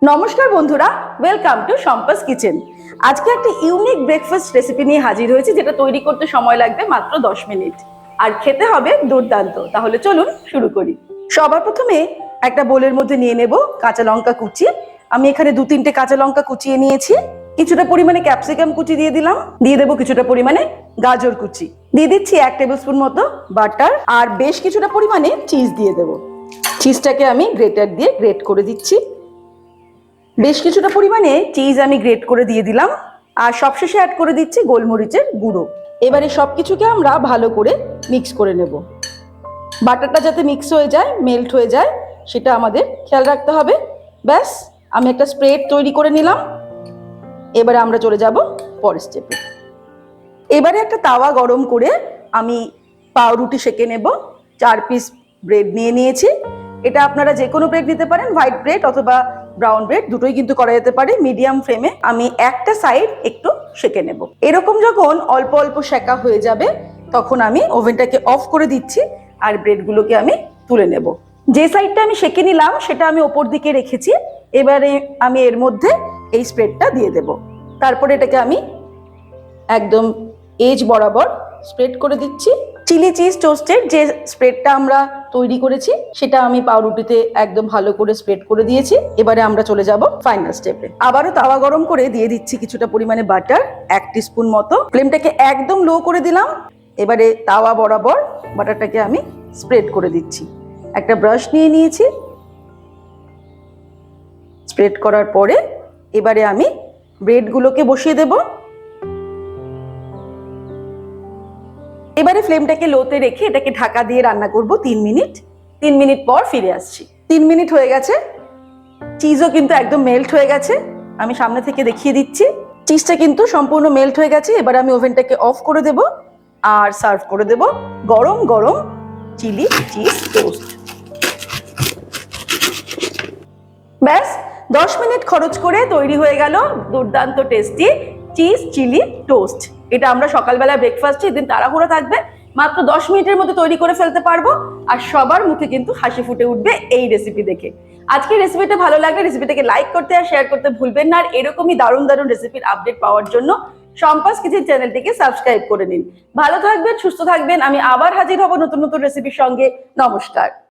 নমস্কার বন্ধুরা, welcome to সম্পাস kitchen. আজকে একটা ইউনিক ব্রেকফাস্ট রেসিপি নিয়ে হাজির হয়েছি, যেটা তৈরি করতে সময় লাগবে মাত্র 10 মিনিট আর খেতে হবে দুর্দান্ত। তাহলে চলুন শুরু করি। সবার প্রথমে একটা বোলের মধ্যে নিয়ে নেব কাঁচা লঙ্কা কুচি। আমি এখানে 2-3টে কাঁচা লঙ্কা কুচিয়ে নিয়েছি। কিছুটা পরিমাণে ক্যাপসিকাম কুচি দিয়ে দিলাম। দিয়ে দেবো কিছুটা পরিমাণে গাজর কুচি। দিয়ে দিচ্ছি 1 টেবিল স্পুন মতো বাটার, আর বেশ কিছুটা পরিমাণে চিজ দিয়ে দেবো। চিজটাকে আমি গ্রেটার দিয়ে গ্রেট করে দিচ্ছি। বেশ কিছুটা পরিমাণে চিজ আমি গ্রেট করে দিয়ে দিলাম, আর সবশেষে অ্যাড করে দিচ্ছি গোলমরিচের গুঁড়ো। এবারে সবকিছুকে আমরা ভালো করে মিক্স করে নেব। বাটারটা যাতে মিক্স হয়ে যায়, মেল্ট হয়ে যায়, সেটা আমাদের খেয়াল রাখতে হবে। ব্যাস, আমি একটা স্প্রেড তৈরি করে নিলাম। এবারে আমরা চলে যাব পরের স্টেপে। এবারে একটা তাওয়া গরম করে আমি পাউরুটি সেঁকে নেব। 4 পিস ব্রেড নিয়ে নিয়েছি। এটা আপনারা যে কোনো ব্রেড নিতে পারেন, হোয়াইট ব্রেড অথবা ব্রাউন ব্রেড, দুটোই কিন্তু করা যেতে পারে। মিডিয়াম ফ্লেমে আমি একটা সাইড একটু সেঁকে নেব। এরকম যখন অল্প অল্প সেঁকা হয়ে যাবে, তখন আমি ওভেনটাকে অফ করে দিচ্ছি আর ব্রেডগুলোকে আমি তুলে নেব। যে সাইডটা আমি সেঁকে নিলাম সেটা আমি ওপর দিকে রেখেছি। এবারে আমি এর মধ্যে এই স্প্রেডটা দিয়ে দেব। তারপরে এটাকে আমি একদম এজ বরাবর স্প্রেড করে দিচ্ছি। চিলি চিজ টোস্টের যে স্প্রেডটা আমরা তৈরি করেছি, সেটা আমি পাউরুটিতে একদম ভালো করে স্প্রেড করে দিয়েছি। এবারে আমরা চলে যাব ফাইনাল স্টেপে। আবারও তাওয়া গরম করে দিয়ে দিচ্ছি কিছুটা পরিমাণে বাটার, 1 টিস্পুন মতো। ফ্লেমটাকে একদম লো করে দিলাম। এবারে তাওয়া বরাবর বাটারটাকে আমি স্প্রেড করে দিচ্ছি। একটা ব্রাশ নিয়ে নিয়েছি। স্প্রেড করার পরে এবারে আমি ব্রেডগুলোকে বসিয়ে দেব। এবারে ফ্লেমটাকে লোতে রেখে এটাকে ঢাকা দিয়ে রান্না করব 3 মিনিট। 3 মিনিট পর ফিরে আসছি। 3 মিনিট হয়ে গেছে। চিজও কিন্তু একদম মেল্ট হয়ে গেছে। আমি সামনে থেকে দেখিয়ে দিচ্ছি। চিজটা কিন্তু সম্পূর্ণ মেল্ট হয়ে গেছে। এবার আমি ওভেনটাকে অফ করে দেব আর সার্ভ করে দেব গরম গরম চিলি চিজ টোস্ট। ব্যাস, 10 মিনিট খরচ করে তৈরি হয়ে গেল দুর্দান্ত টেস্টি চিজ চিলি টোস্ট। এটা আমরা সকালবেলা ব্রেকফাস্টে, দিন তাড়াহুড়ো থাকবে, মাত্র 10 মিনিটের মধ্যে তৈরি করে ফেলতে পারবো। আর সবার মুখে কিন্তু হাসি ফুটে উঠবে এই রেসিপি দেখে। আজকের রেসিপিটা ভালো লাগলে রেসিপিটাকে লাইক করতে আর শেয়ার করতে ভুলবেন না। আর এরকমই দারুণ দারুণ রেসিপির আপডেট পাওয়ার জন্য সম্পাস কিচেন চ্যানেলটিকে সাবস্ক্রাইব করে নিন। ভালো থাকবেন, সুস্থ থাকবেন। আমি আবার হাজির হব নতুন নতুন রেসিপির সঙ্গে। নমস্কার।